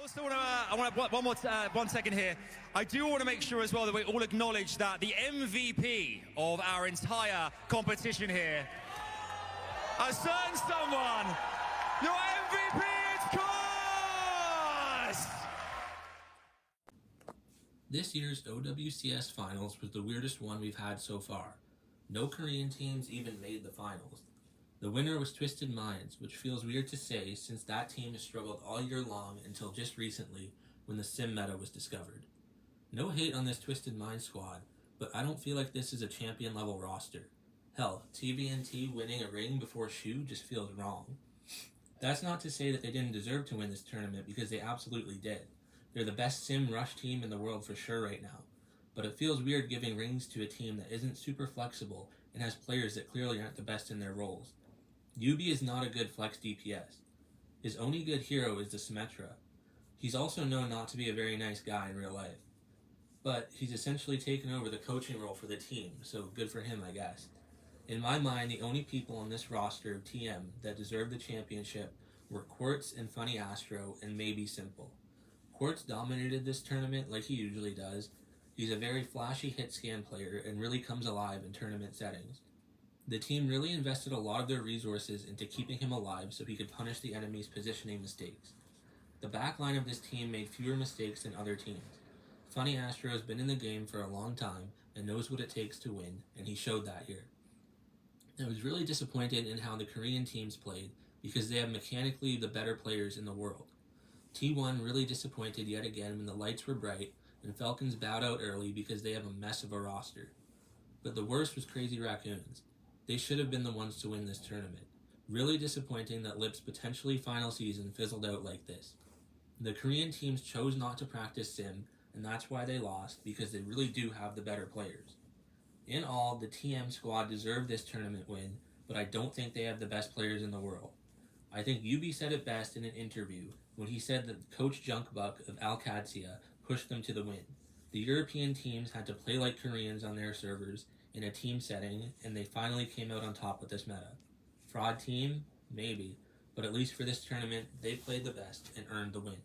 also want to, I want to, 1 second here. I do want to make sure as well that we all acknowledge that the MVP of our entire competition here, a certain someone, your MVP is course! This year's OWCS finals was the weirdest one we've had so far. No Korean teams even made the finals. The winner was Twisted Minds, which feels weird to say since that team has struggled all year long until just recently when the sim meta was discovered. No hate on this Twisted Minds squad, but I don't feel like this is a champion level roster. Hell, TVNT winning a ring before Shu just feels wrong. That's not to say that they didn't deserve to win this tournament, because they absolutely did. They're the best sim rush team in the world for sure right now. But it feels weird giving rings to a team that isn't super flexible and has players that clearly aren't the best in their roles. Yubi is not a good flex DPS. His only good hero is the Symmetra. He's also known not to be a very nice guy in real life. But he's essentially taken over the coaching role for the team, so good for him, I guess. In my mind, the only people on this roster of TM that deserved the championship were Quartz and Funny Astro and maybe Simple. Quartz dominated this tournament like he usually does. He's a very flashy hit scan player and really comes alive in tournament settings. The team really invested a lot of their resources into keeping him alive so he could punish the enemy's positioning mistakes. The backline of this team made fewer mistakes than other teams. Funny Astro has been in the game for a long time and knows what it takes to win, and he showed that here. I was really disappointed in how the Korean teams played because they have mechanically the better players in the world. T1 really disappointed yet again when the lights were bright, and Falcons bowed out early because they have a mess of a roster. But the worst was Crazy Raccoons. They should have been the ones to win this tournament. Really disappointing that Lip's potentially final season fizzled out like this. The Korean teams chose not to practice sim, and that's why they lost, because they really do have the better players. In all, the TM squad deserved this tournament win, but I don't think they have the best players in the world. I think Yubi said it best in an interview when he said that Coach Junkbuck of Alcadia pushed them to the win. The European teams had to play like Koreans on their servers in a team setting, and they finally came out on top with this meta. Fraud team? Maybe, but at least for this tournament, they played the best and earned the win.